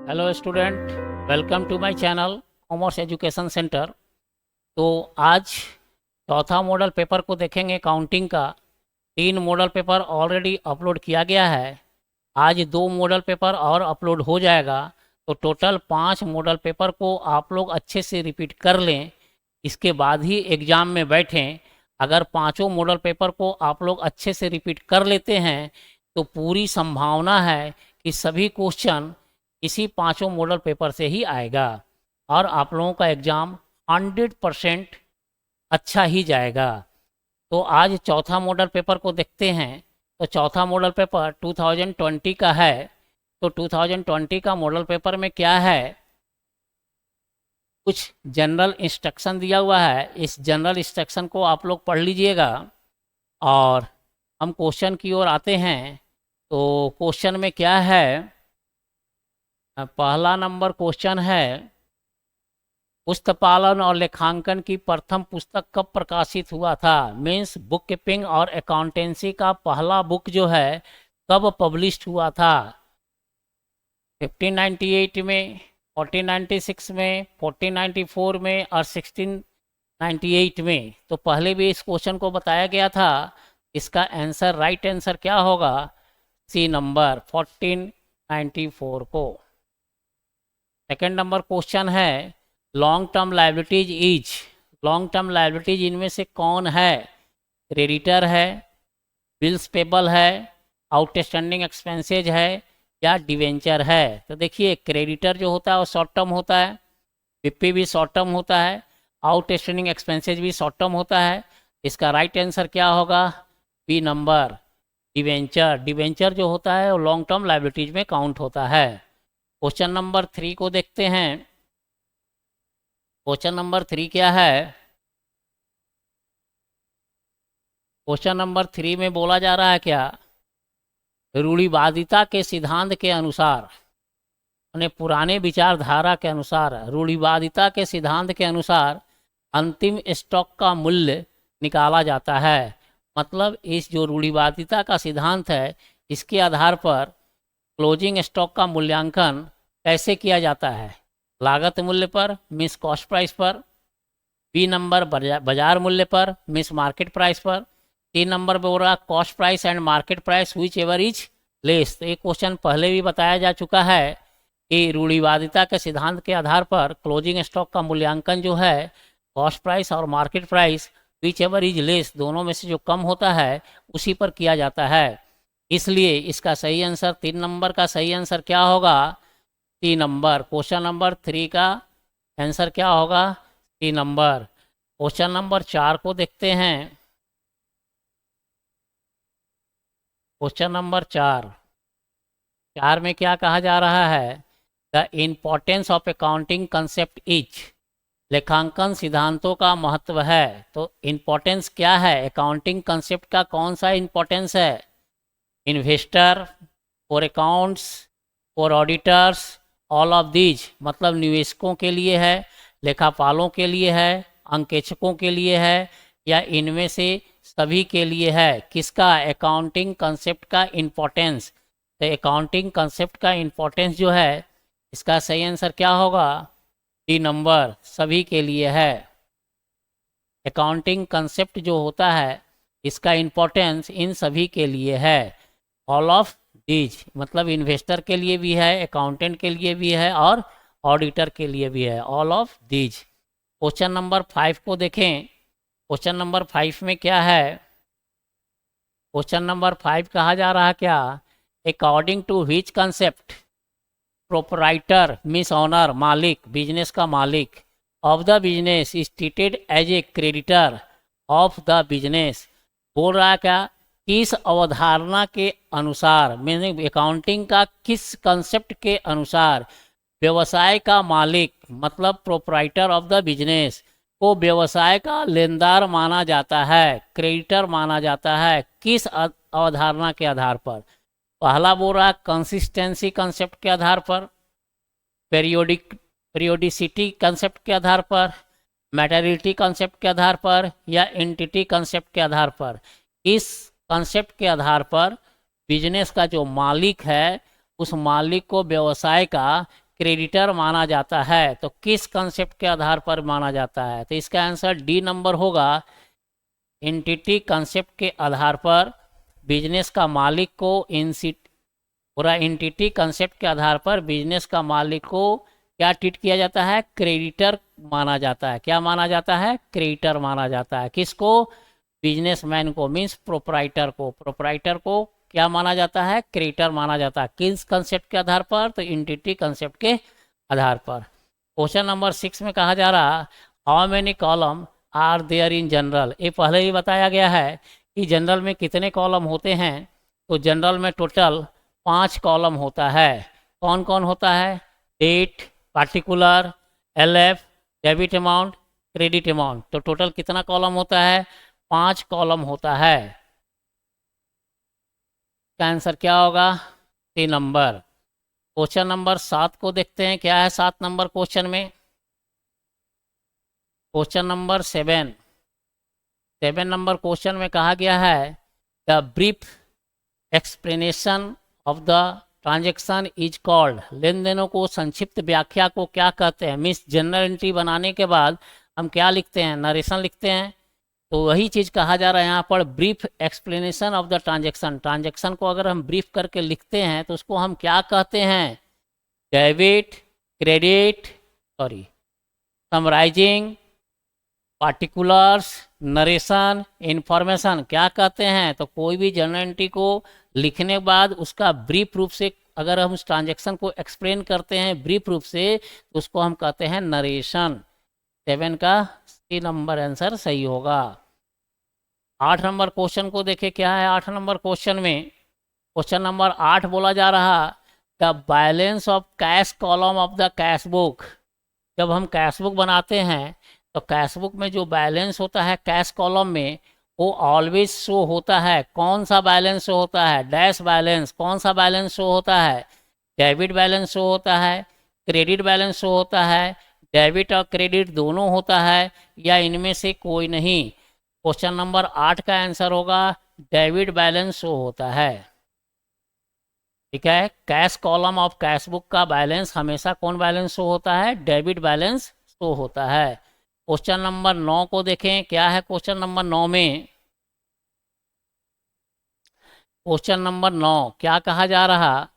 Hello student, welcome to my channel commerce education centre. तो आज चौथा मॉडल पेपर को देखेंगे काउंटिंग का। 3 मॉडल पेपर ऑलरेडी अपलोड किया गया है। आज 2 मॉडल पेपर और अपलोड हो जाएगा, तो टोटल 5 मॉडल पेपर को आप लोग अच्छे से रिपीट कर लें, इसके बाद ही एग्ज़ाम में बैठें। अगर पाँचों मॉडल पेपर को आप लोग अच्छे से रिपीट कर लेते हैं तो पूरी संभावना है कि सभी क्वेश्चन इसी पांचों मॉडल पेपर से ही आएगा और आप लोगों का एग्ज़ाम 100% अच्छा ही जाएगा। तो आज चौथा मॉडल पेपर को देखते हैं। तो चौथा मॉडल पेपर 2020 का है। तो 2020 का मॉडल पेपर में क्या है, कुछ जनरल इंस्ट्रक्शन दिया हुआ है। इस जनरल इंस्ट्रक्शन को आप लोग पढ़ लीजिएगा और हम क्वेश्चन की ओर आते हैं। तो क्वेश्चन में क्या है, पहला नंबर क्वेश्चन है, पुस्तपालन और लेखांकन की प्रथम पुस्तक कब प्रकाशित हुआ था। मीन्स बुक कीपिंग और अकाउंटेंसी का पहला बुक जो है कब पब्लिश हुआ था। 1598 में, 1496 में, 1494 में और 1698 में। तो पहले भी इस क्वेश्चन को बताया गया था। इसका आंसर, राइट आंसर क्या होगा, सी नंबर 1494 को। सेकेंड नंबर क्वेश्चन है, long term liabilities is, long term liabilities इनमें से कौन है। क्रेडिटर है, बिल्स पेबल है, आउटस्टैंडिंग एक्सपेंसेज है या डिवेंचर है। तो देखिए, क्रेडिटर जो होता है वो शॉर्ट टर्म होता है, पीपी भी शॉर्ट टर्म होता है, आउटस्टैंडिंग एक्सपेंसेज भी शॉर्ट टर्म होता है। इसका राइट आंसर क्या होगा, बी नंबर, डिवेंचर। डिवेंचर जो होता है वो लॉन्ग टर्म लायबिलिटीज में काउंट होता है। क्वेश्चन नंबर 3 को देखते हैं। क्वेश्चन नंबर 3 क्या है, क्वेश्चन नंबर 3 में बोला जा रहा है क्या, रूढ़िवादिता के सिद्धांत के अनुसार, यानी पुराने विचारधारा के अनुसार, रूढ़िवादिता के सिद्धांत के अनुसार अंतिम स्टॉक का मूल्य निकाला जाता है। मतलब इस जो रूढ़िवादिता का सिद्धांत है, इसके आधार पर क्लोजिंग स्टॉक का मूल्यांकन कैसे किया जाता है, लागत मूल्य पर, मिस कॉस्ट प्राइस पर, बी नंबर बाजार मूल्य पर, मिस मार्केट प्राइस पर, 3 नंबर पे हो रहा cost price and market price which ever is less. तो ये क्वेश्चन पहले भी बताया जा चुका है कि रूढ़िवादिता के सिद्धांत के आधार पर क्लोजिंग स्टॉक का मूल्यांकन जो है कॉस्ट प्राइस और market price which ever is less, दोनों में से जो कम होता है उसी पर किया जाता है। इसलिए इसका सही आंसर 3 नंबर का सही आंसर क्या होगा, 3 नंबर। क्वेश्चन नंबर 3 का आंसर क्या होगा, 3 नंबर। क्वेश्चन नंबर 4 को देखते हैं। क्वेश्चन नंबर 4 में क्या कहा जा रहा है, the importance of accounting concept is, लेखांकन सिद्धांतों का महत्व है। तो इम्पोर्टेंस क्या है, अकाउंटिंग कंसेप्ट का कौन सा इम्पोर्टेंस है, investor, for accounts, four auditors, all of these. मतलब निवेशकों के लिए है, लेखापालों के लिए है, अंकेक्षकों के लिए है या इनमें से सभी के लिए है। किसका, अकाउंटिंग कंसेप्ट का इम्पोर्टेंस। तो अकाउंटिंग कंसेप्ट का इम्पोर्टेंस जो है, इसका सही आंसर क्या होगा, 3 नंबर, सभी के लिए है। अकाउंटिंग कंसेप्ट जो होता है इसका इम्पोर्टेंस इन सभी के लिए है, ऑल ऑफ दीज। मतलब इन्वेस्टर के लिए भी है, अकाउंटेंट के लिए भी है और ऑडिटर के लिए भी है, all of these. Question number 5 को देखें। क्वेश्चन नंबर 5 में क्या है, क्वेश्चन नंबर 5 कहा जा रहा क्या, according to which concept proprietor means owner, मालिक, बिजनेस का मालिक, of the business is treated as a creditor of the business. बोल रहा है क्या, किस अवधारणा के अनुसार, मीनिंग अकाउंटिंग का किस कंसेप्ट के अनुसार व्यवसाय का मालिक, मतलब प्रोपराइटर ऑफ द बिजनेस को व्यवसाय का लेनदार माना जाता है, क्रेडिटर माना जाता है। किस अवधारणा के आधार पर, पहला बोल रहा है कंसिस्टेंसी कंसेप्ट के आधार पर, पीरियोडिसिटी कंसेप्ट के आधार पर, मैटेरियलिटी कंसेप्ट के आधार पर या एंटिटी कंसेप्ट के आधार पर। इस कंसेप्ट के आधार पर बिजनेस का जो मालिक है उस मालिक को व्यवसाय का क्रेडिटर माना जाता है। तो किस कंसेप्ट के आधार पर माना जाता है? तो इसका आंसर डी नंबर होगा। एंटिटी कंसेप्ट के आधार पर बिजनेस का मालिक को पूरा एंटिटी कंसेप्ट के आधार पर बिजनेस का मालिक को क्या ट्रीट किया जाता है? क्रेडिटर माना जाता है। क्या माना जाता है? क्रेडिटर माना जाता है। किसको? बिजनेसमैन को, मीन्स प्रोपराइटर को। प्रोपराइटर को क्या माना जाता है? क्रेडिटर माना जाता है। किस कंसेप्ट के आधार पर? तो एंटिटी कंसेप्ट के आधार पर। क्वेश्चन नंबर 6 में कहा जा रहा, how many column are there in journal? ये पहले ही बताया गया है कि जनरल में कितने कॉलम होते हैं। तो जनरल में टोटल 5 कॉलम होता है। कौन कौन होता है? Date, particular, LF, debit amount, credit amount. तो टोटल कितना कॉलम होता है? 5 कॉलम होता है। का आंसर क्या होगा? 3 नंबर। क्वेश्चन नंबर 7 को देखते हैं, क्या है 7 नंबर क्वेश्चन में। क्वेश्चन नंबर 7 नंबर क्वेश्चन में कहा गया है, the brief explanation of the transaction is called. लेन देनों को संक्षिप्त व्याख्या को क्या कहते हैं? मीन्स जनरल एंट्री बनाने के बाद हम क्या लिखते हैं? नरेशन लिखते हैं। तो वही चीज़ कहा जा रहा है यहाँ पर, brief explanation of the transaction. Transaction को अगर हम ब्रीफ करके लिखते हैं तो उसको हम क्या कहते हैं? Debit, credit, summarising, particulars, narration, information क्या कहते हैं? तो कोई भी जनरल एंट्री को लिखने के बाद उसका ब्रीफ रूप से अगर हम उस ट्रांजेक्शन को एक्सप्लेन करते हैं ब्रीफ रूप से, तो उसको हम कहते हैं नरेशन। 7 का सी नंबर आंसर सही होगा। 8 नंबर क्वेश्चन को देखें, क्या है 8 नंबर क्वेश्चन में। क्वेश्चन नंबर 8 बोला जा रहा, the balance of cash column of the cash book. जब हम कैश बुक बनाते हैं तो कैश बुक में जो बैलेंस होता है कैश कॉलम में, वो ऑलवेज शो होता है। कौन सा बैलेंस शो होता है? Dash balance. कौन सा बैलेंस शो होता है? डेबिट बैलेंस शो होता है, क्रेडिट बैलेंस शो होता है, डेबिट और क्रेडिट दोनों होता है, या इनमें से कोई नहीं। क्वेश्चन नंबर 8 का आंसर होगा डेबिट बैलेंस शो होता है। ठीक है, cash column of cash book का बैलेंस हमेशा कौन बैलेंस शो होता है? डेबिट बैलेंस शो होता है। क्वेश्चन नंबर 9 को देखें, क्या है क्वेश्चन नंबर 9 में। क्वेश्चन नंबर 9 क्या कहा जा रहा,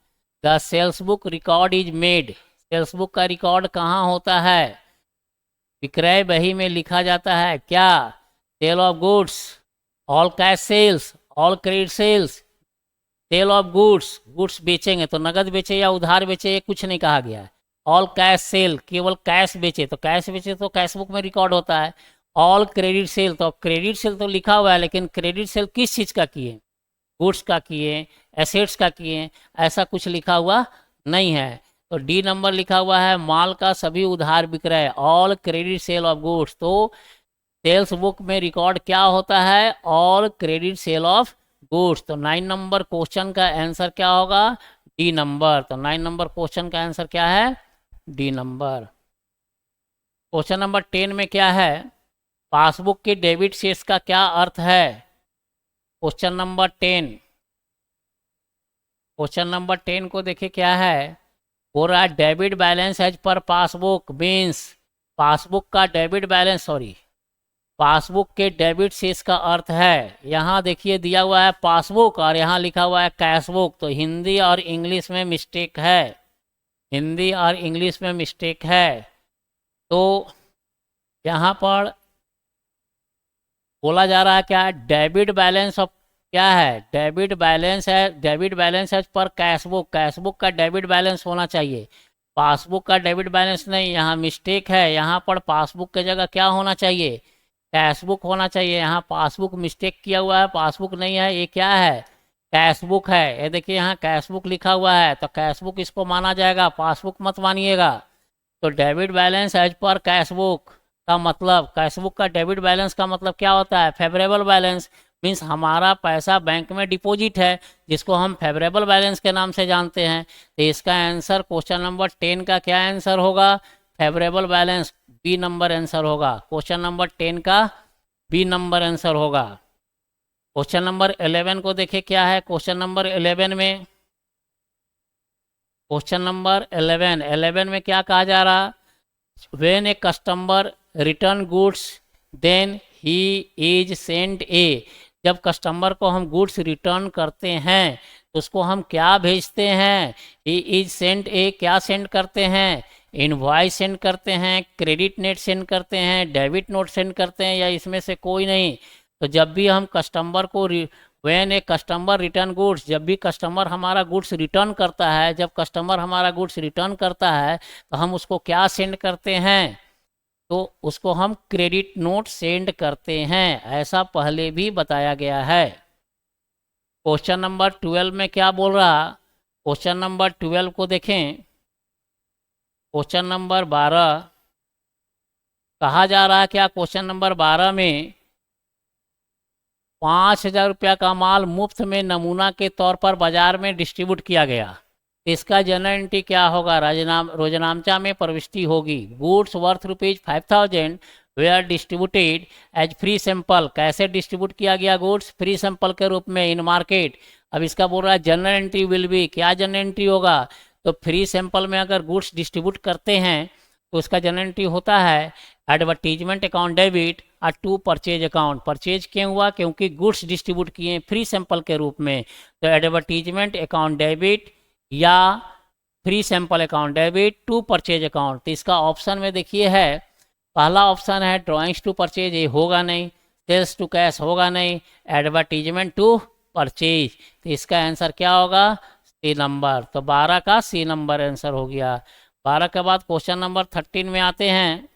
the sales book record is made. Sales book का रिकॉर्ड कहाँ होता है? विक्रय बही में लिखा जाता है। क्या? Sale of goods, all cash sales, all credit sales, sale of goods. Goods बेचेंगे तो नगद बेचे या उधार बेचे, ये कुछ नहीं कहा गया है। ऑल कैश सेल, केवल कैश बेचे तो कैश बेचे तो कैश बुक में रिकॉर्ड होता है। ऑल क्रेडिट सेल, तो क्रेडिट सेल तो लिखा हुआ है, लेकिन क्रेडिट सेल किस चीज़ का किए? गुड्स का किए, एसेट्स का किए, ऐसा कुछ लिखा हुआ नहीं है। तो डी नंबर लिखा हुआ है, माल का सभी उधार विक्रय, all credit sale of goods. तो सेल्स बुक में रिकॉर्ड क्या होता है? All credit sale of goods. तो 9 नंबर क्वेश्चन का आंसर क्या होगा? D number. तो 9 नंबर क्वेश्चन का आंसर क्या है? D number. क्वेश्चन नंबर 10 में क्या है, पासबुक के डेबिट शेष का क्या अर्थ है? Question number 10। क्वेश्चन नंबर 10 को देखिए, क्या है हो रहा है, debit balance as per passbook means passbook का डेबिट बैलेंस, पासबुक के डेबिट शेष का अर्थ है। यहाँ देखिए दिया हुआ है पासबुक और यहाँ लिखा हुआ है कैशबुक। तो हिंदी और इंग्लिश में मिस्टेक है, हिंदी और इंग्लिश में मिस्टेक है। तो यहाँ पर बोला जा रहा है क्या? डेबिट बैलेंस ऑफ क्या है? डेबिट बैलेंस है, डेबिट बैलेंस है पर कैशबुक। कैशबुक का डेबिट बैलेंस होना चाहिए, पासबुक का डेबिट बैलेंस नहीं। यहाँ मिस्टेक है, यहाँ पर पासबुक की जगह क्या होना चाहिए? कैशबुक होना चाहिए। यहाँ पासबुक मिस्टेक किया हुआ है, पासबुक नहीं है, ये क्या है? कैशबुक है। ये देखिए यहाँ कैशबुक लिखा हुआ है, तो कैशबुक इसको माना जाएगा, पासबुक मत मानिएगा। तो debit balance as per cashbook का मतलब, कैशबुक का डेबिट बैलेंस का मतलब क्या होता है? Favourable balance. मीन्स हमारा पैसा बैंक में डिपॉजिट है, जिसको हम फेवरेबल बैलेंस के नाम से जानते हैं। तो इसका आंसर क्वेश्चन नंबर 10 का क्या आंसर होगा? Favourable balance, B number answer होगा। क्वेश्चन नंबर 10 का बी नंबर आंसर होगा। क्वेश्चन नंबर 11 को देखिए, क्या है क्वेश्चन नंबर 11 में। क्वेश्चन नंबर 11 में क्या कहा जा रहा, when a customer return goods then he is sent a, जब कस्टमर को हम गुड्स रिटर्न करते हैं तो उसको हम क्या भेजते हैं, ही इज सेंट ए, क्या सेंड करते हैं, इनवॉइस सेंड करते हैं, क्रेडिट नेट सेंड करते हैं, डेबिट नोट सेंड करते हैं, या इसमें से कोई नहीं। तो जब भी हम कस्टमर को when a customer return goods, जब भी कस्टमर हमारा गुड्स रिटर्न करता है, जब कस्टमर हमारा गुड्स रिटर्न करता है तो हम उसको क्या सेंड करते हैं, तो उसको हम क्रेडिट नोट सेंड करते हैं, ऐसा पहले भी बताया गया है। क्वेश्चन नंबर 12 में क्या बोल रहा, क्वेश्चन नंबर 12 को देखें। क्वेश्चन नंबर 12 कहा जा रहा है क्या, क्वेश्चन नंबर 12 में 5,000 रुपया का माल मुफ्त में नमूना के तौर पर बाजार में डिस्ट्रीब्यूट किया गया, इसका जनरल एंट्री क्या होगा, रोजनामचा में प्रविष्टि होगी। Goods worth ₹5,000 were distributed as free sample, कैसे डिस्ट्रीब्यूट किया गया गुड्स, फ्री सैंपल के रूप में इन मार्केट। अब इसका बोल रहा है जनरल एंट्री विल बी, क्या जनरल एंट्री होगा, तो फ्री सैंपल में अगर गुड्स डिस्ट्रीब्यूट करते हैं तो उसका जनरल एंट्री होता है एडवर्टीजमेंट अकाउंट डेबिट और टू परचेज अकाउंट। परचेज क्यों हुआ, क्योंकि गुड्स डिस्ट्रीब्यूट किए फ्री सैंपल के रूप में, तो एडवर्टीजमेंट अकाउंट डेबिट या free sample account debit to purchase account. तो इसका ऑप्शन में देखिए है, पहला ऑप्शन है ड्राइंग्स टू परचेज, ये होगा नहीं, सेल्स टू कैश होगा नहीं, एडवर्टीजमेंट टू परचेज, तो इसका आंसर क्या होगा, सी नंबर। तो 12 का सी नंबर आंसर हो गया। 12 के बाद क्वेश्चन नंबर 13 में आते हैं।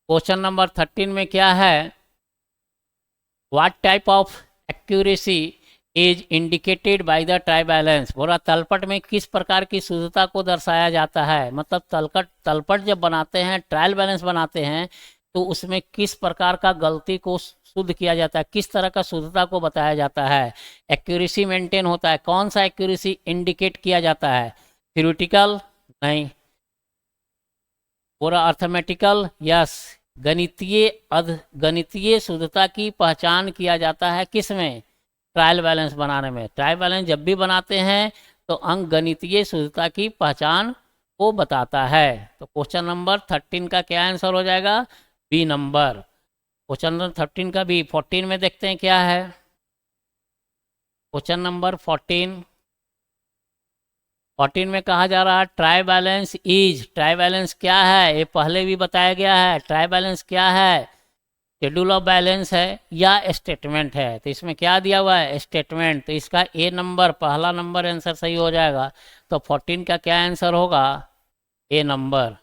क्वेश्चन नंबर 13 में क्या है, what type of accuracy is indicated by the trial balance, बोला तलपट में किस प्रकार की शुद्धता को दर्शाया जाता है, मतलब तलपट जब बनाते हैं, ट्रायल बैलेंस बनाते हैं, तो उसमें किस प्रकार का गलती को शुद्ध किया जाता है, किस तरह का शुद्धता को बताया जाता है, एक्यूरेसी मेंटेन होता है, कौन सा एक्यूरेसी इंडिकेट किया जाता है, थ्योरेटिकल नहीं, पूरा अर्थमेटिकल यस, गणितीय शुद्धता की पहचान किया जाता है किस में, ट्रायल बैलेंस बनाने में। ट्रायल बैलेंस जब भी बनाते हैं तो अंक गणितीय शुद्धता की पहचान को बताता है। तो क्वेश्चन नंबर 13 का क्या आंसर हो जाएगा, बी नंबर। क्वेश्चन नंबर 13 का बी। 14 में देखते हैं क्या है, क्वेश्चन नंबर 14 में कहा जा रहा है trial balance is, trial balance क्या है, ये पहले भी बताया गया है, ट्रायल बैलेंस क्या है, शेड्यूल ऑफ बैलेंस है या स्टेटमेंट है, तो इसमें क्या दिया हुआ है, स्टेटमेंट, तो इसका ए नंबर, पहला नंबर आंसर सही हो जाएगा। तो 14 का क्या आंसर होगा, ए नंबर।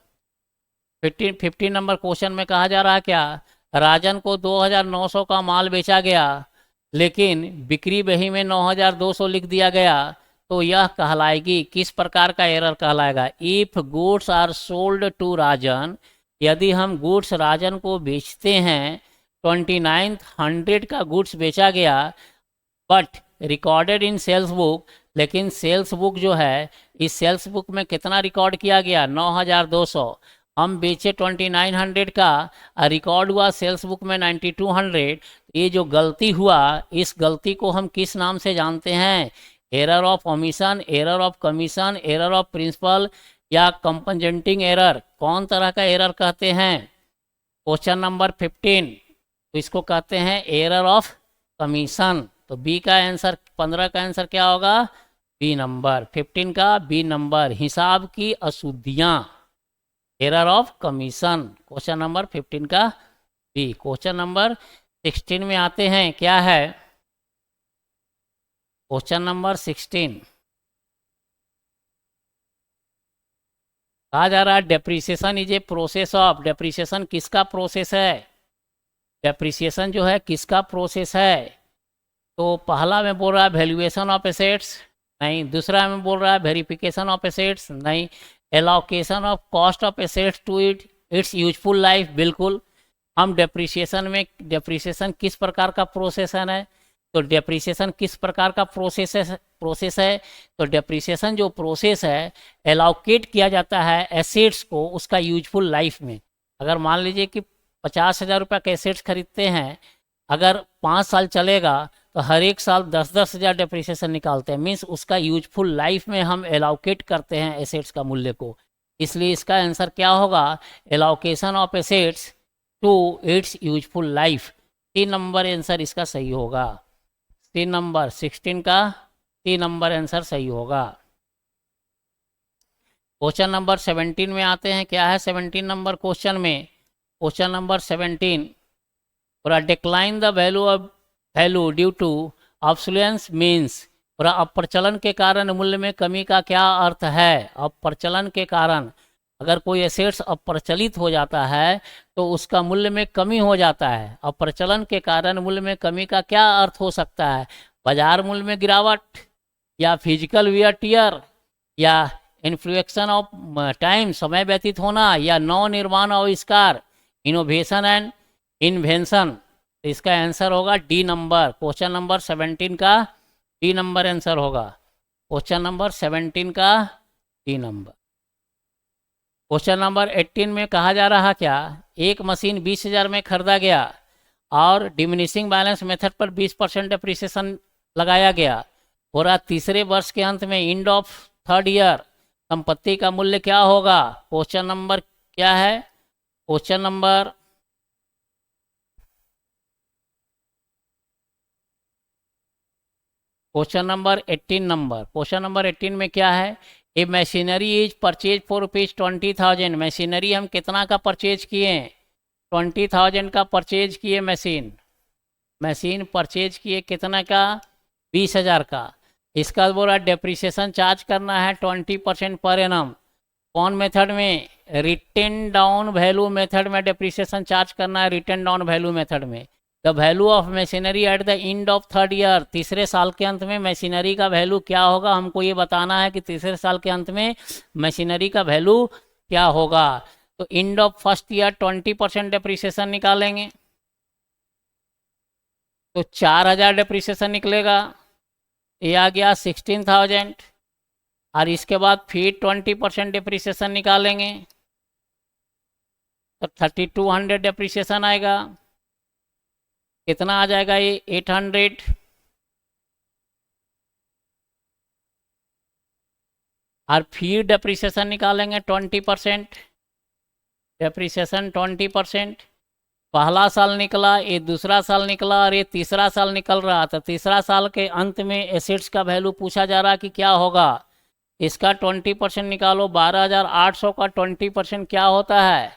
15 नंबर क्वेश्चन में कहा जा रहा है क्या, राजन को 2,900 का माल बेचा गया लेकिन बिक्री बही में 9,200 लिख दिया गया, तो यह कहलाएगी, किस प्रकार का एरर कहलाएगा, if goods are sold to Rajan, यदि हम गुड्स राजन को बेचते हैं, 2900 का गुड्स बेचा गया, but recorded in sales book, लेकिन सेल्स बुक जो है, इस सेल्स बुक में कितना रिकॉर्ड किया गया, 9,200, हम बेचे 2900 का, रिकॉर्ड हुआ सेल्स बुक में 9200, ये जो गलती हुआ, इस गलती को हम किस नाम से जानते हैं, error of omission, error of commission, error of principle या कंपनजेंटिंग एरर, कौन तरह का एरर कहते हैं। क्वेश्चन नंबर 15, तो इसको कहते हैं एरर ऑफ कमीशन। तो बी का आंसर, 15 का आंसर क्या होगा, बी नंबर। 15 का बी नंबर, हिसाब की अशुद्धियां, error of commission, question number 15 का बी। क्वेश्चन नंबर 16 में आते हैं, क्या है, क्वेश्चन नंबर 16 कहा जा रहा है depreciation is a process of, depreciation किसका प्रोसेस है, डेप्रिसिएशन जो है किसका प्रोसेस है, तो पहला में बोल रहा है वैल्यूएशन ऑफ एसेट्स, नहीं, दूसरा में बोल रहा है वेरिफिकेशन ऑफ एसेट्स, नहीं, allocation of cost of assets to its useful life, बिल्कुल। हम डेप्रिसिएशन में, डेप्रिसिएशन किस प्रकार का प्रोसेसन है, तो डेप्रिसिएशन किस प्रकार का प्रोसेस है, तो डेप्रिसिएशन जो प्रोसेस है, एलोकेट किया जाता है एसेट्स को उसका यूजफुल लाइफ में। अगर मान लीजिए कि 50,000 रुपये के एसेट्स खरीदते हैं, अगर 5 साल चलेगा तो हर एक साल 10-10 हज़ार डेप्रिसिएशन निकालते हैं, मीन्स उसका यूजफुल लाइफ में हम एलोकेट करते हैं एसेट्स का मूल्य को। इसलिए इसका आंसर क्या होगा, allocation of assets to its useful life. 3 number answer इसका सही होगा। 3 नंबर 16 का 3 नंबर आंसर सही होगा। क्वेश्चन नंबर 17 में आते हैं। क्या है 17 नंबर क्वेश्चन में? क्वेश्चन नंबर 17, और decline the value due to obsolescence means, और अप्रचलन के कारण मूल्य में कमी का क्या अर्थ है? अप्रचलन के कारण अगर कोई एसेट्स अप्रचलित हो जाता है तो उसका मूल्य में कमी हो जाता है। अप्रचलन के कारण मूल्य में कमी का क्या अर्थ हो सकता है? बाजार मूल्य में गिरावट, या फिजिकल वियर टियर, या इन्फ्लुएक्शन ऑफ टाइम, समय व्यतीत होना, या नव निर्माण आविष्कार, इनोवेशन एंड इन्वेंशन। इसका आंसर होगा डी नंबर। क्वेश्चन नंबर 17 का डी नंबर आंसर होगा। क्वेश्चन नंबर 17 का डी नंबर। क्वेश्चन नंबर 18 में कहा जा रहा क्या, एक मशीन 20,000 में खरीदा गया और डिमिनिशिंग बैलेंस मेथड पर 20% डिप्रिसिएशन लगाया गया, और तीसरे वर्ष के अंत में एंड ऑफ थर्ड ईयर संपत्ति का मूल्य क्या होगा? क्वेश्चन नंबर क्या है? Question number 18 number. Question number 18 में क्या है? ए machinery is purchase for ₹20,000। Machinery हम कितना का परचेज किए? 20,000 का परचेज किए। मशीन परचेज किए कितना का? 20,000 का। इसका बोला डेप्रिसिएशन चार्ज करना है 20% पर एनम। कौन मेथड में? रिटन डाउन वैल्यू मेथड में डेप्रिसिएशन चार्ज करना है, रिटन डाउन वैल्यू मेथड में। The value of machinery at the end of third year, तीसरे साल के अंत में मशीनरी का वैल्यू क्या होगा? हमको ये बताना है कि तीसरे साल के अंत में मशीनरी का वैल्यू क्या होगा। तो end of first year 20% depreciation निकालेंगे तो 4,000 डेप्रिसिएशन निकलेगा। ये आ गया 16,000, और इसके बाद फिर 20% डेप्रिसिएशन निकालेंगे तो 3,200 डेप्रिसिएशन आएगा। कितना आ जाएगा ये? 800। और फिर डेप्रिसिएशन निकालेंगे 20%। डेप्रिसिएशन 20%। पहला साल निकला, ये दूसरा साल निकला, और ये तीसरा साल निकल रहा था। तीसरा साल के अंत में एसेट्स का वैल्यू पूछा जा रहा कि क्या होगा। इसका 20% निकालो। 12,800 का 20% क्या होता है?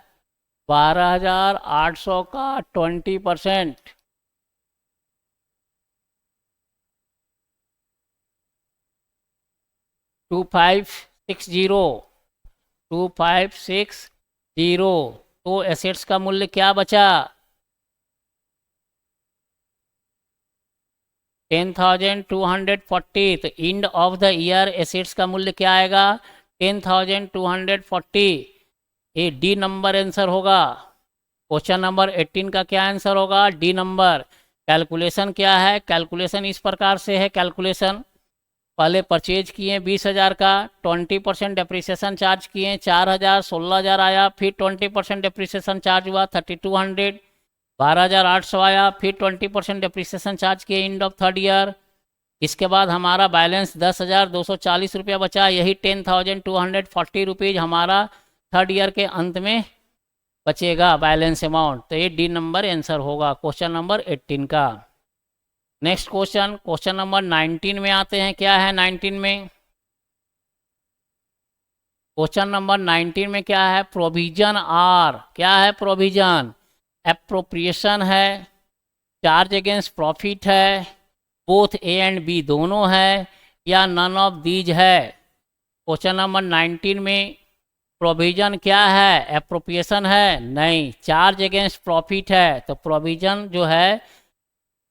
12,800 का 20% 2560। तो एसेट्स का मूल्य क्या बचा? 10,240। तो and of the year assets का मूल्य क्या आएगा? 10,240। ये डी नंबर आंसर होगा। क्वेश्चन नंबर 18 का क्या आंसर होगा? D number. कैलकुलेशन क्या है? कैलकुलेशन इस प्रकार से है। कैलकुलेशन पहले परचेज किए 20,000 का, 20% डेप्रिसिएशन चार्ज किए 4,000, 16,000 आया, फिर 20% डेप्रिसिएशन चार्ज हुआ 3,200, 12,800 आया, फिर 20% डेप्रिसिएशन चार्ज किए एंड ऑफ थर्ड ईयर। इसके बाद हमारा बैलेंस 10,240 रुपया बचा। यही 10,240 रुपीज़ हमारा थर्ड ईयर के अंत में बचेगा बैलेंस अमाउंट। तो ये डी नंबर आंसर होगा क्वेश्चन नंबर 18 का। नेक्स्ट क्वेश्चन, क्वेश्चन नंबर 19 में आते हैं। क्या है 19 में? क्वेश्चन नंबर 19 में क्या है? Provision are. क्या है प्रोविजन? एप्रोप्रिएशन है, चार्ज अगेंस्ट प्रॉफिट है, बोथ ए एंड बी दोनों है, या नन ऑफ दीज है। क्वेश्चन नंबर 19 में प्रोविजन क्या है? एप्रोप्रिएशन है? नहीं। चार्ज अगेंस्ट प्रॉफिट है। तो प्रोविजन जो है,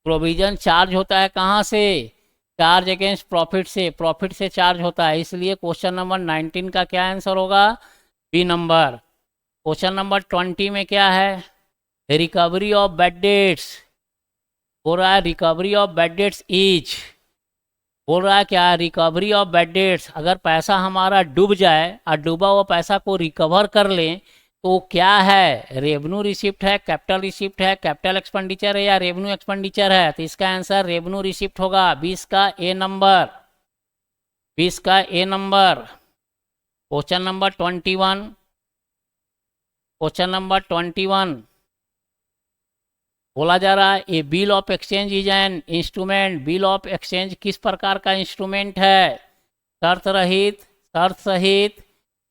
प्रोविजन चार्ज होता है कहाँ से? चार्ज अगेंस्ट प्रॉफिट से। प्रॉफिट से चार्ज होता है। इसलिए क्वेश्चन नंबर 19 का क्या आंसर होगा? B number. क्वेश्चन नंबर 20 में क्या है? Recovery of bad debts. बोल रहा है recovery of bad debts is, बोल रहा है क्या? रिकवरी ऑफ बैड डेट्स, अगर पैसा हमारा डूब जाए और डूबा हुआ पैसा को रिकवर कर लें तो क्या है, रेवेन्यू रिसिप्ट है, कैपिटल रिसिप्ट है, कैपिटल एक्सपेंडिचर है या रेवेन्यू एक्सपेंडिचर है? तो इसका आंसर रेवेन्यू रिसिप्ट होगा, 20 का ए नंबर, 20 का A number. Question number 21, question number 21 बोला जा रहा है a bill of exchange is an instrument. Bill of exchange किस प्रकार का इंस्ट्रूमेंट है? शर्त रहित, शर्त सहित,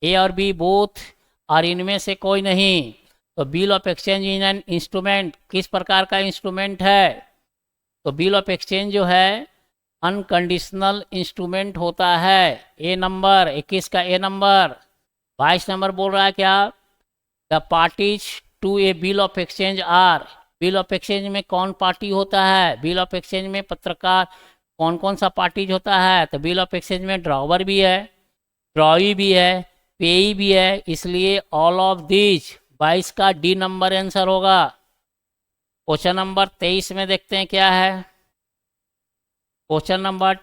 ए और बी बोथ, और इनमें से कोई नहीं। तो bill of exchange is an instrument किस प्रकार का इंस्ट्रूमेंट है? तो बिल ऑफ एक्सचेंज जो है अनकंडीशनल इंस्ट्रूमेंट होता है। ए नंबर, 21 का ए नंबर। 22 नंबर बोल रहा है क्या, the parties to a bill of exchange are. Bill of exchange में कौन पार्टी होता है? बिल ऑफ एक्सचेंज में पत्रकार कौन कौन सा पार्टीज होता है? तो बिल ऑफ एक्सचेंज में ड्रॉवर भी है, ड्रॉवी भी है, पेई भी है, इसलिए ऑल ऑफ दीज। 22 का डी नंबर आंसर होगा। क्वेश्चन नंबर 23 में देखते हैं क्या है। क्वेश्चन नंबर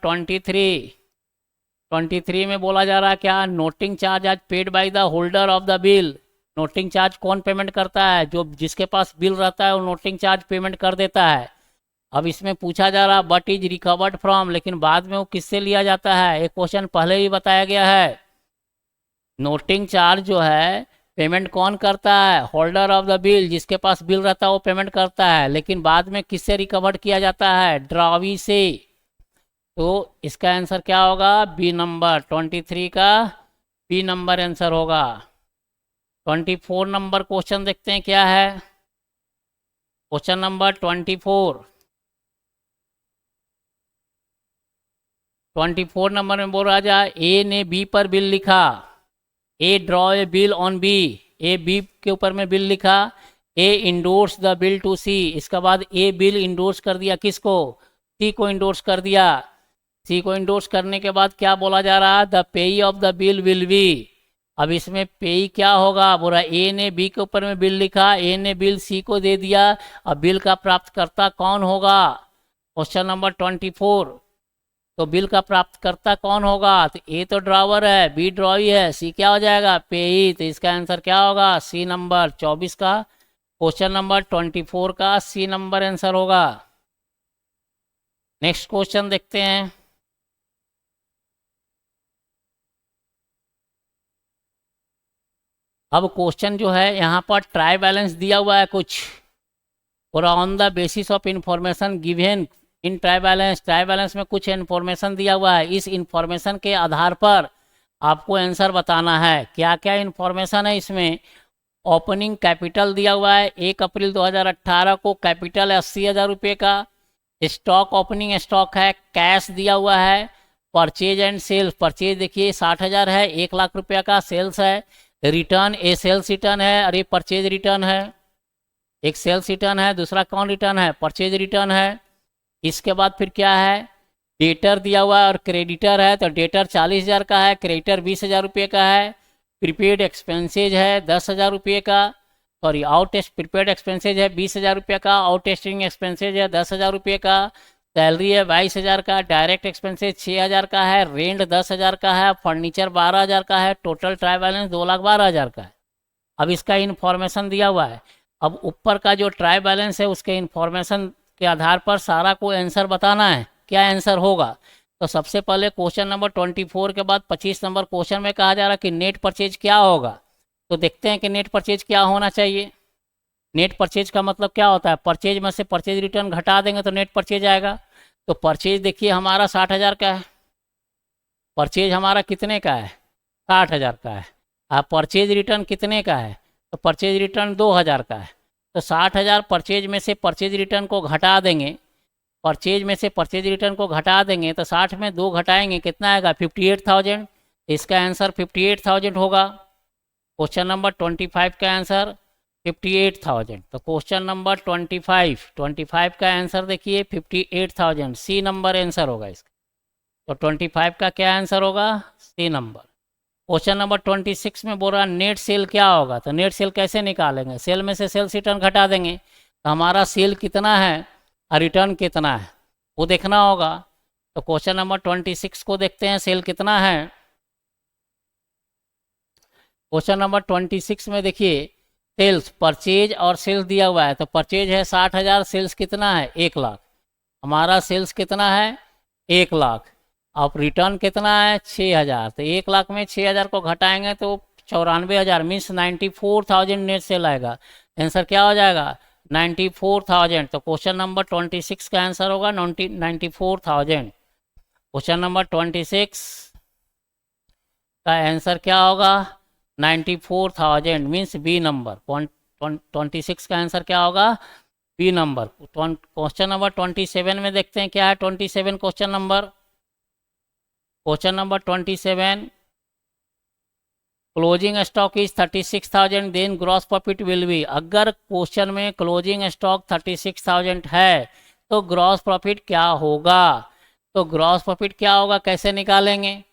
23 में बोला जा रहा है क्या, नोटिंग चार्ज आज paid by the holder of the bill. Noting charge कौन पेमेंट करता है? जो जिसके पास बिल रहता है वो नोटिंग चार्ज पेमेंट कर देता है। अब इसमें पूछा जा रहा बट इज रिकवर्ड फ्रॉम, लेकिन बाद में वो किससे लिया जाता है? एक क्वेश्चन पहले ही बताया गया है। नोटिंग चार्ज जो है पेमेंट कौन करता है? होल्डर ऑफ द बिल, जिसके पास बिल रहता है वो पेमेंट करता है, लेकिन बाद में किससे रिकवर्ड किया जाता है? ड्रॉवी से। तो इसका आंसर क्या होगा? B number. 23 का बी नंबर आंसर होगा। 24 नंबर क्वेश्चन देखते हैं क्या है। क्वेश्चन नंबर 24 नंबर में बोल रहा जा, ए ने बी पर बिल लिखा। A draw a bill on B, A B के ऊपर में बिल लिखा। A endorse the bill to C, इसके बाद ए बिल इंडोर्स कर दिया किसको? सी को इंडोर्स कर दिया। सी को इंडोर्स करने के बाद क्या बोला जा रहा है? द पेई of the bill will be. अब इसमें पेई क्या होगा? बोला ए ने बी के ऊपर में बिल लिखा, ए ने बिल सी को दे दिया, अब बिल का प्राप्तकर्ता कौन होगा? क्वेश्चन नंबर 24, तो बिल का प्राप्तकर्ता कौन होगा? तो ए तो ड्रॉवर है, बी ड्रॉवी है, सी क्या हो जाएगा? पेई। तो इसका आंसर क्या होगा? सी नंबर। 24 का क्वेश्चन नंबर 24 का सी नंबर आंसर होगा। नेक्स्ट क्वेश्चन देखते हैं। अब क्वेश्चन जो है यहाँ पर ट्राई बैलेंस दिया हुआ है कुछ, और on the basis of information given in try balance, try balance में कुछ इन्फॉर्मेशन दिया हुआ है। इस इंफॉर्मेशन के आधार पर आपको आंसर बताना है। क्या क्या इन्फॉर्मेशन है इसमें? ओपनिंग कैपिटल दिया हुआ है 1 अप्रैल 2018 को, कैपिटल 80,000 रुपये का। स्टॉक ओपनिंग स्टॉक है, कैश दिया हुआ है। परचेज एंड सेल्स, परचेज देखिए 60,000 है, 1 लाख रुपया का। सेल्स है, रिटर्न, ए सेल्स रिटर्न है और ये परचेज रिटर्न है। एक सेल्स रिटर्न है, दूसरा कौन रिटर्न है? परचेज रिटर्न है। इसके बाद फिर क्या है? डेटर दिया हुआ है और क्रेडिटर है। तो डेटर 40,000 का है, क्रेडिटर 20,000 रुपये का है। प्रीपेड एक्सपेंसेज है 10,000 रुपये का, सॉरी आउट प्रीपेड एक्सपेंसेज है 20,000 रुपये का, आउट टेस्टिंग एक्सपेंसेज है 10,000 रुपये का। सैलरी है 22,000 का, डायरेक्ट एक्सपेंसेज 6,000 का है, रेंट 10,000 का है, फर्नीचर 12,000 का है, टोटल ट्राई बैलेंस 2,12,000 का है। अब इसका इन्फॉर्मेशन दिया हुआ है। अब ऊपर का जो ट्राई बैलेंस है उसके इन्फॉर्मेशन के आधार पर सारा को आंसर बताना है, क्या आंसर होगा। तो सबसे पहले क्वेश्चन नंबर 24 के बाद 25 नंबर क्वेश्चन में कहा जा रहा है कि नेट परचेज क्या होगा। तो देखते हैं कि नेट परचेज क्या होना चाहिए। नेट परचेज का मतलब क्या होता है? परचेज में से परचेज रिटर्न घटा देंगे तो नेट परचेज आएगा। तो परचेज देखिए हमारा 60,000 का है, परचेज हमारा कितने का है? 60,000 का है। अब परचेज रिटर्न कितने का है? तो परचेज रिटर्न 2,000 का है। तो 60,000 परचेज में से परचेज रिटर्न को घटा देंगे, परचेज में से परचेज रिटर्न को घटा देंगे तो 60 में 2 घटाएंगे कितना आएगा? 58,000। इसका आंसर 58,000 होगा। क्वेश्चन नंबर 25 का आंसर 58,000। तो क्वेश्चन नंबर 25 का आंसर देखिए 58,000, सी नंबर आंसर होगा इसका। तो 25 का क्या आंसर होगा? सी नंबर। क्वेश्चन नंबर 26 में बोल रहा नेट सेल क्या होगा। तो नेट सेल कैसे निकालेंगे? सेल में से सेल्स रिटर्न घटा देंगे। तो हमारा सेल कितना है और रिटर्न कितना है वो देखना होगा। तो क्वेश्चन नंबर 26 को देखते हैं, सेल कितना है। क्वेश्चन नंबर 26 में देखिए सेल्स, परचेज और सेल्स दिया हुआ है, तो परचेज है 60,000, सेल्स कितना है 1 लाख। हमारा सेल्स कितना है 1 लाख। अब रिटर्न कितना है 6,000, तो 1 लाख में 6,000 को घटाएंगे तो 94,000 मीन्स 94,000 नेट सेल आएगा। आंसर क्या हो जाएगा 94,000। तो क्वेश्चन नंबर 26 का आंसर होगा 94,000। क्वेश्चन नंबर 26 का आंसर क्या होगा 94,000 मीन्स बी नंबर। 26 का आंसर क्या होगा बी नंबर। क्वेश्चन नंबर 27 में देखते हैं क्या है 27 question number. Question number 27, closing stock is 36,000 then gross profit will be. अगर क्वेश्चन में क्लोजिंग स्टॉक 36,000 है तो ग्रॉस प्रॉफिट क्या होगा। तो ग्रॉस प्रॉफिट क्या होगा कैसे निकालेंगे।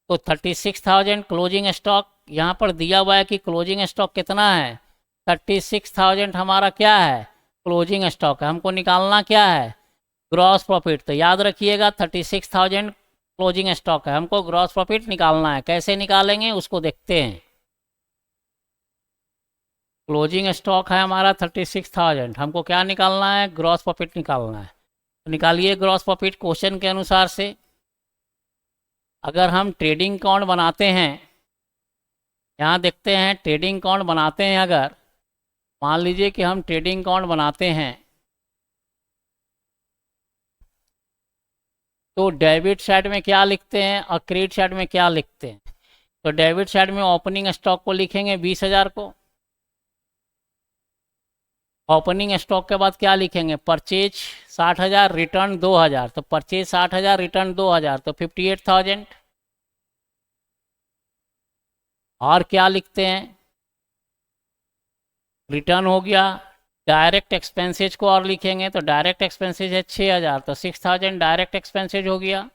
तो 36,000 क्लोजिंग स्टॉक, यहाँ पर दिया हुआ है कि क्लोजिंग स्टॉक कितना है 36,000 हमारा क्या है क्लोजिंग स्टॉक है। हमको निकालना क्या है ग्रॉस प्रॉफिट। तो याद रखिएगा 36,000 क्लोजिंग स्टॉक है, हमको ग्रॉस प्रॉफिट निकालना है। कैसे निकालेंगे उसको देखते हैं। क्लोजिंग स्टॉक है हमारा 36,000, हमको क्या निकालना है ग्रॉस प्रॉफिट निकालना है। तो निकालिए ग्रॉस प्रॉफिट क्वेश्चन के अनुसार से। अगर हम ट्रेडिंग अकाउंट बनाते हैं, यहाँ देखते हैं ट्रेडिंग अकाउंट बनाते हैं। अगर मान लीजिए कि हम ट्रेडिंग अकाउंट बनाते हैं तो डेबिट साइड में क्या लिखते हैं और क्रेडिट साइड में क्या लिखते हैं। तो डेबिट साइड में ओपनिंग स्टॉक को लिखेंगे 20,000 को। ओपनिंग स्टॉक के बाद क्या लिखेंगे परचेज 60,000 रिटर्न 2,000। तो परचेज 60,000 रिटर्न 2,000 तो 58,000। और क्या लिखते हैं रिटर्न हो गया। डायरेक्ट एक्सपेंसेज को और लिखेंगे तो डायरेक्ट एक्सपेंसेज है 6,000 तो 6,000 डायरेक्ट एक्सपेंसेज हो गया।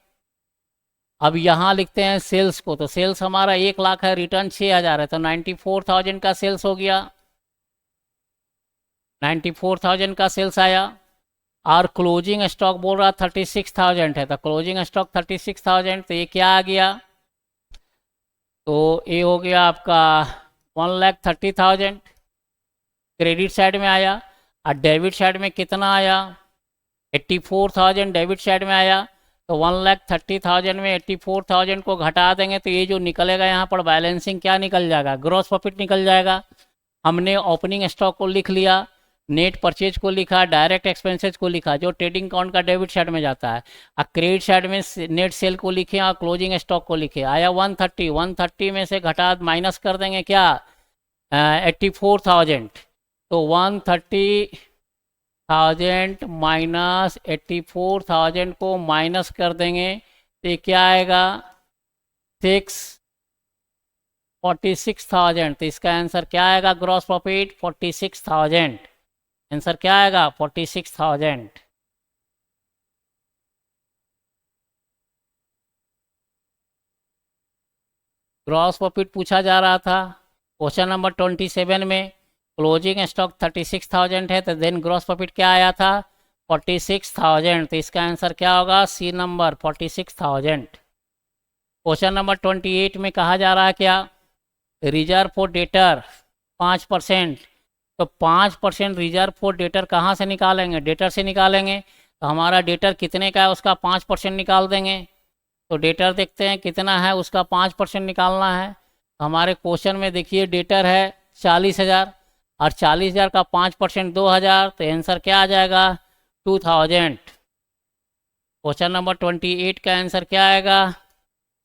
अब यहाँ लिखते हैं सेल्स को, तो सेल्स हमारा 1 लाख है, रिटर्न 6,000 है, तो 94,000 का सेल्स हो गया। 94,000 का सेल्स आया। और क्लोजिंग स्टॉक बोल रहा 36,000 है, तो क्लोजिंग स्टॉक 36,000, तो ये क्या आ गया तो ये हो गया आपका 1,30,000 क्रेडिट साइड में आया। और डेबिट साइड में कितना आया 84,000 डेबिट साइड में आया। तो 1,30,000 में 84,000 को घटा देंगे तो ये जो निकलेगा यहाँ पर बैलेंसिंग क्या निकल जाएगा ग्रॉस प्रॉफिट निकल जाएगा। हमने ओपनिंग स्टॉक को लिख लिया, नेट परचेज को लिखा, डायरेक्ट एक्सपेंसेज को लिखा जो ट्रेडिंग अकाउंट का डेबिट साइड में जाता है। और क्रेडिट साइड में नेट सेल को लिखे और क्लोजिंग स्टॉक को लिखे। आया 130 में से घटा माइनस कर देंगे क्या 84,000। तो 130,000 माइनस 84,000 को माइनस कर देंगे तो ये क्या आएगा 46,000। तो इसका आंसर क्या आएगा ग्रॉस प्रॉफिट 46,000। आंसर क्या आएगा 46,000। ग्रॉस प्रॉफिट पूछा जा रहा था क्वेश्चन नंबर 27 में। क्लोजिंग स्टॉक 36,000 है, तो देन ग्रॉस प्रॉफिट क्या आया था 46,000। तो इसका आंसर क्या होगा सी नंबर 46,000। क्वेश्चन नंबर 28 में कहा जा रहा है क्या रिजर्व फॉर डेटर 5%। तो 5% रिजर्व फॉर डेटर कहाँ से निकालेंगे डेटर से निकालेंगे। तो हमारा डेटर कितने का है उसका 5% निकाल देंगे। तो डेटर देखते हैं कितना है उसका 5% निकालना है। तो हमारे क्वेश्चन में देखिए डेटर है 40,000 और 40,000 का 5% 2,000। तो आंसर क्या आ जाएगा 2,000। क्वेश्चन नंबर 28 का आंसर क्या आएगा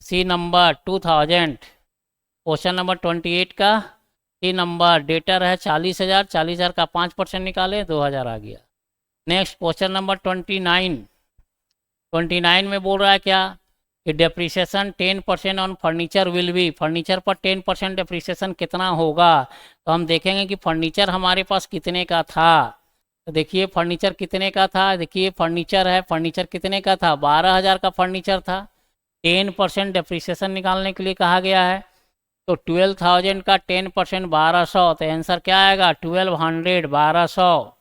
सी नंबर 2,000। क्वेश्चन नंबर 28 का सी नंबर डेटर है 40,000, 40,000 का 5% निकाले 2,000 आ गया। नेक्स्ट क्वेश्चन नंबर 29 में बोल रहा है क्या कि depreciation 10% on furniture will be. Furniture पर 10% डेप्रिसिएशन कितना होगा। तो हम देखेंगे कि फर्नीचर हमारे पास कितने का था। तो देखिए फर्नीचर कितने का था, देखिए फर्नीचर है, फर्नीचर कितने का था 12,000 का फर्नीचर था। 10% डेप्रिसिएशन निकालने के लिए कहा गया है। तो 12,000 का 10% 1,200। तो आंसर क्या आएगा 1,200 1,200।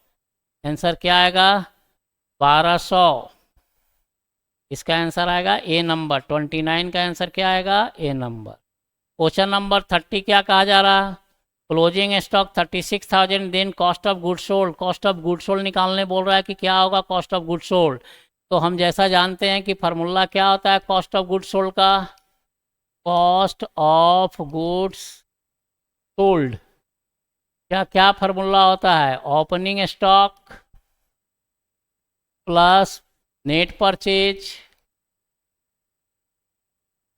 आंसर क्या आएगा 1,200। इसका आंसर आएगा ए नंबर। 29 का आंसर क्या आएगा ए नंबर। क्वेश्चन नंबर 30 क्या कहा जा रहा है closing stock 36,000, then cost of good sold. Cost of good sold निकालने बोल रहा है कि क्या होगा कॉस्ट ऑफ गुड सोल्ड। तो हम जैसा जानते हैं कि फार्मूला क्या होता है कॉस्ट ऑफ गुड सोल्ड का, कॉस्ट ऑफ गुड्स सोल्ड। क्या क्या फार्मूला होता है, opening stock plus net purchase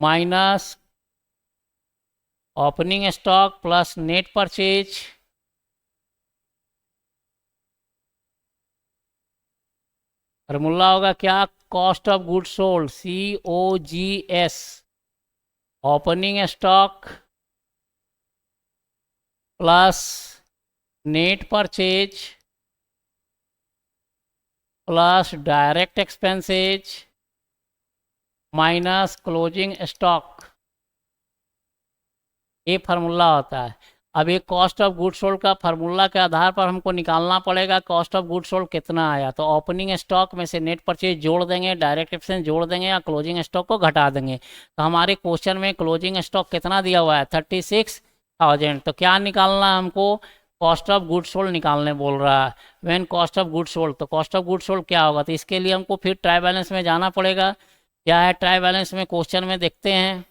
minus opening stock plus net purchase formula होगा क्या, cost of good sold, COGS, opening stock plus net purchase plus direct expenses minus closing stock. ये formula होता है। अब ये कॉस्ट ऑफ गुड सोल्ड का formula के आधार पर हमको निकालना पड़ेगा कॉस्ट ऑफ गुड सोल्ड कितना आया। तो ओपनिंग स्टॉक में से नेट परचेज जोड़ देंगे, डायरेक्ट एक्सपेंस जोड़ देंगे या क्लोजिंग स्टॉक को घटा देंगे। तो हमारे क्वेश्चन में क्लोजिंग स्टॉक कितना दिया हुआ है 36,000। तो क्या निकालना है हमको, कॉस्ट ऑफ गुड सोल्ड निकालने बोल रहा है। When cost of good sold, तो कॉस्ट ऑफ गुड सोल्ड क्या होगा, तो इसके लिए हमको फिर ट्राई बैलेंस में जाना पड़ेगा। क्या है ट्राई बैलेंस में, क्वेश्चन में देखते हैं।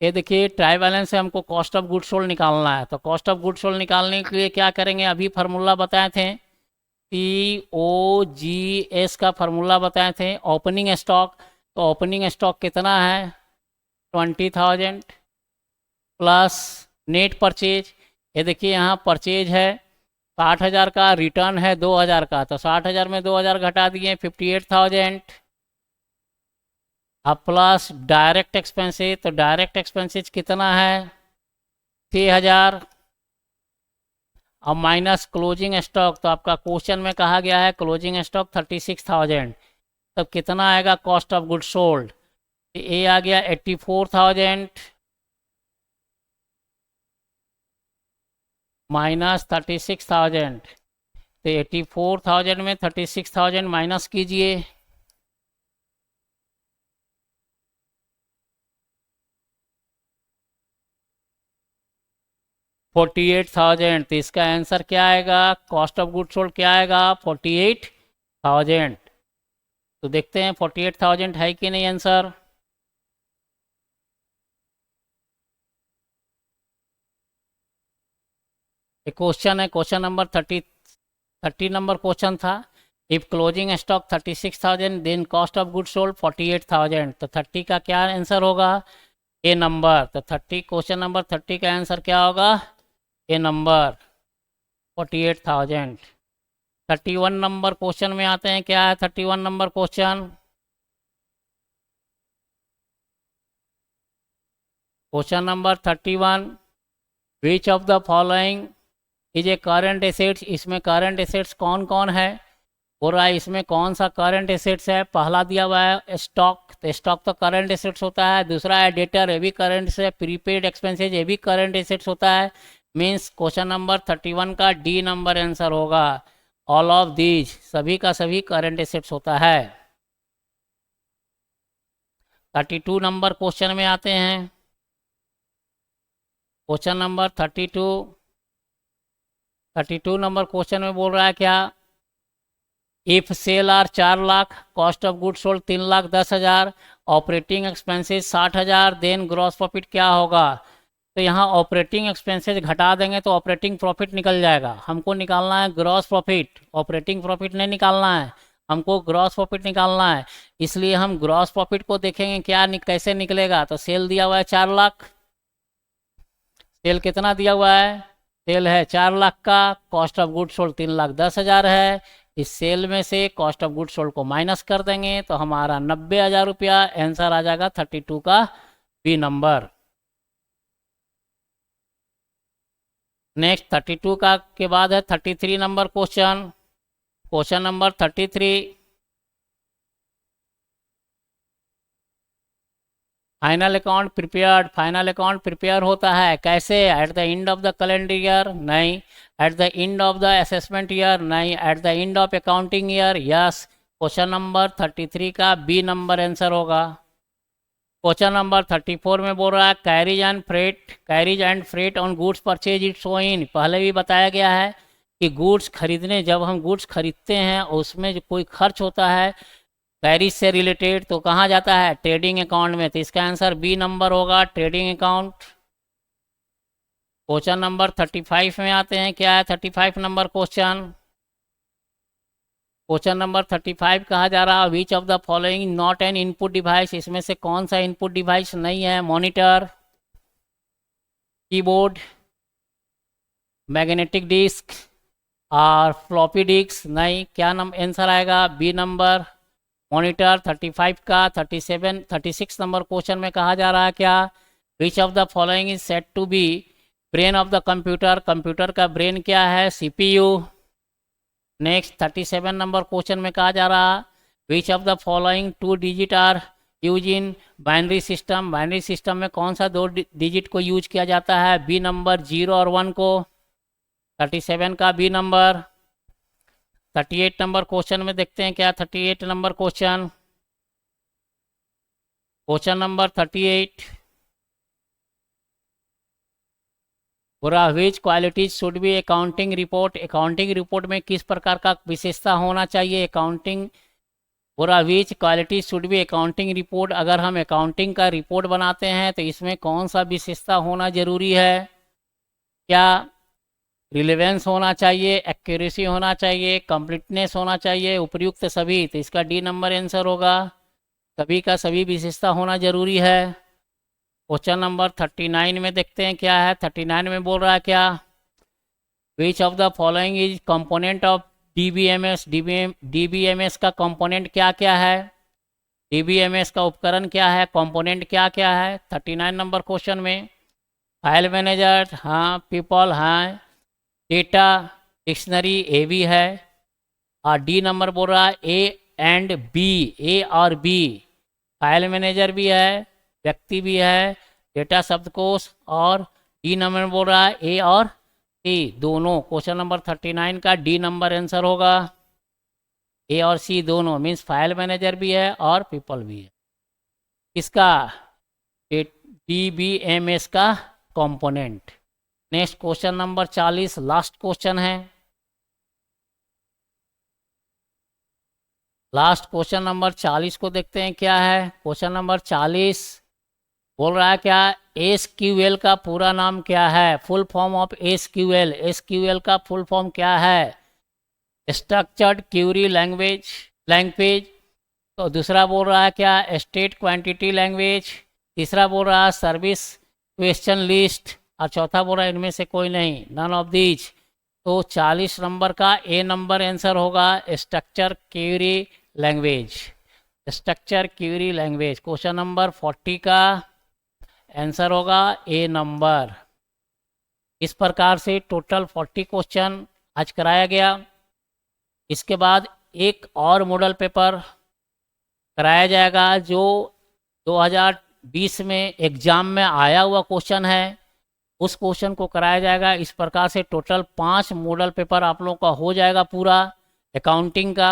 ये देखिए ट्राई बैलेंस से हमको कॉस्ट ऑफ गुड सोल्ड निकालना है। तो कॉस्ट ऑफ गुड सोल्ड निकालने के लिए क्या करेंगे, अभी फार्मूला बताए थे COGS का फार्मूला बताए थे। ओपनिंग स्टॉक, तो ओपनिंग स्टॉक कितना है 20,000 प्लस नेट परचेज। ये देखिए यहाँ परचेज है 60,000 का, रिटर्न है 2,000 का। तो 60,000 में 2,000 घटा दिए 58,000। अब प्लस डायरेक्ट एक्सपेंसेस, तो डायरेक्ट एक्सपेंसेस कितना है 6,000। अब माइनस क्लोजिंग स्टॉक, तो आपका क्वेश्चन में कहा गया है क्लोजिंग स्टॉक 36,000। तब कितना आएगा कॉस्ट ऑफ गुड सोल्ड, ये आ गया 84,000 माइनस 36,000। तो 84,000 में 36,000 माइनस कीजिए, $48,000। तो इसका आंसर क्या आएगा, कॉस्ट ऑफ गुड सोल्ड क्या आएगा 48,000। तो देखते हैं 48,000 है कि नहीं आंसर। एक क्वेश्चन है, क्वेश्चन नंबर 30 नंबर क्वेश्चन था। If closing stock 36,000 then cost of good sold 48,000। तो 30 का क्या आंसर होगा, ए नंबर। तो 30 क्वेश्चन नंबर 30 का आंसर क्या होगा, ए नंबर 48,000। 31 नंबर क्वेश्चन में आते हैं, क्या है 31 number question. Question number 31, which of the following is a current assets. इसमें करंट एसेट्स कौन कौन है, हो रहा है इसमें कौन सा करंट एसेट्स है। पहला दिया हुआ है स्टॉक, तो स्टॉक तो करंट एसेट्स होता है। दूसरा है डेटर, ये भी करंट से। प्रीपेड एक्सपेंसेज, ये भी करंट एसेट्स होता है। मीन्स क्वेश्चन नंबर 31 का डी नंबर आंसर होगा। ऑल ऑफ दीज, सभी का सभी करंट एसेट्स होता है। 32 नंबर क्वेश्चन में आते हैं। क्वेश्चन नंबर 32 नंबर क्वेश्चन में बोल रहा है क्या, if sale are 4 lakh, cost of good sold 3,10,000, operating expenses 60,000, then gross profit क्या होगा। तो यहाँ ऑपरेटिंग एक्सपेंसेस घटा देंगे तो ऑपरेटिंग प्रॉफिट निकल जाएगा। हमको निकालना है ग्रॉस प्रॉफिट, ऑपरेटिंग प्रॉफिट नहीं निकालना है, हमको ग्रॉस प्रॉफिट निकालना है। इसलिए हम ग्रॉस प्रॉफिट को देखेंगे क्या कैसे निकलेगा। तो सेल दिया हुआ है 4 लाख, सेल कितना दिया हुआ है, सेल है 4 लाख का, कॉस्ट ऑफ गुड सोल्ड 3,10,000 है। इस सेल में से कॉस्ट ऑफ गुड सोल्ड को माइनस कर देंगे तो हमारा 90,000 रुपया आंसर आ जाएगा 32 का बी नंबर। नेक्स्ट 32 का के बाद है 33 number question. Question number 33, final account prepared. Final account prepare होता है कैसे, at the end of the calendar year, नहीं। At the end of the assessment year, नहीं। At the end of accounting year, yes. Question number 33 का B number answer होगा। Question number 34 में बोल रहा है carries and freight on goods purchase it show in. पहले भी बताया गया है कि गुड्स खरीदने, जब हम गुड्स खरीदते हैं और उसमें जो कोई खर्च होता है कैरीज से रिलेटेड, तो कहाँ जाता है? ट्रेडिंग अकाउंट में। तो इसका आंसर बी नंबर होगा, ट्रेडिंग अकाउंट। क्वेश्चन नंबर 35 में आते हैं। क्या है 35 नंबर क्वेश्चन? क्वेश्चन नंबर 35 कहा जा रहा है विच of the following not an input device. इसमें से कौन सा इनपुट डिवाइस नहीं है? मॉनिटर, कीबोर्ड, मैग्नेटिक डिस्क और फ्लॉपी डिस्क नहीं। क्या आंसर आएगा? B number, monitor. 35 का 36 नंबर क्वेश्चन में कहा जा रहा है क्या? Which of the following is set to be brain of the computer. Computer का ब्रेन क्या है? सीपीयू। नेक्स्ट 37 नंबर क्वेश्चन में कहा जा रहा which of the following 2 digit are use in binary system. Binary system में कौन सा 2 डिजिट को यूज किया जाता है? बी नंबर, 0 और 1 को। 37 का बी नंबर। 38 नंबर क्वेश्चन में देखते हैं क्या 38 नंबर क्वेश्चन। क्वेश्चन नंबर 38 बुरा which qualities should be accounting report. Accounting report में किस प्रकार का विशेषता होना चाहिए? अकाउंटिंग बुरा which qualities should be accounting report. अगर हम अकाउंटिंग का रिपोर्ट बनाते हैं तो इसमें कौन सा विशेषता होना जरूरी है? क्या रिलेवेंस होना चाहिए, एक्यूरेसी होना चाहिए, कंप्लीटनेस होना चाहिए, उपयुक्त सभी। तो इसका डी नंबर आंसर होगा, सभी का सभी विशेषता होना जरूरी है। क्वेश्चन नंबर 39 में देखते हैं क्या है। 39 में बोल रहा है क्या which of the following is component of DBMS. DBMS का कंपोनेंट क्या क्या है? डीबीएमएस का उपकरण क्या है? कंपोनेंट क्या क्या है? 39 नंबर क्वेश्चन में फाइल मैनेजर, हाँ। पीपल, हाँ। डेटा, डिक्शनरी, ए भी है। और डी नंबर बोल रहा है ए एंड बी, ए और बी। फाइल मैनेजर भी है, व्यक्ति भी है, डेटा शब्दकोश, और डी नंबर बोल रहा है ए और सी दोनों। क्वेश्चन नंबर 39 का डी नंबर आंसर होगा, ए और सी दोनों। मीन्स फाइल मैनेजर भी है और पीपल भी है। इसका डीबीएमएस का component. Next question number 40 last question है। लास्ट क्वेश्चन नंबर 40 को देखते हैं क्या है। क्वेश्चन नंबर 40 बोल रहा है क्या एसक्यूएल का पूरा नाम क्या है? Full form of SQL. SQL का फुल फॉर्म क्या है? Structured Curie language. तो दूसरा बोल रहा है क्या स्टेट क्वांटिटी लैंग्वेज। तीसरा बोल रहा है सर्विस क्वेश्चन लिस्ट। और चौथा बोल रहा है इनमें से कोई नहीं, नन ऑफ दीज। तो 40 नंबर का ए नंबर आंसर होगा, structure Curie language. Structure Curie language. Question number 40 का आंसर होगा ए नंबर। इस प्रकार से टोटल 40 क्वेश्चन आज कराया गया। इसके बाद एक और मॉडल पेपर कराया जाएगा जो 2020 में एग्जाम में आया हुआ क्वेश्चन है, उस क्वेश्चन को कराया जाएगा। इस प्रकार से टोटल 5 मॉडल पेपर आप लोगों का हो जाएगा पूरा अकाउंटिंग का।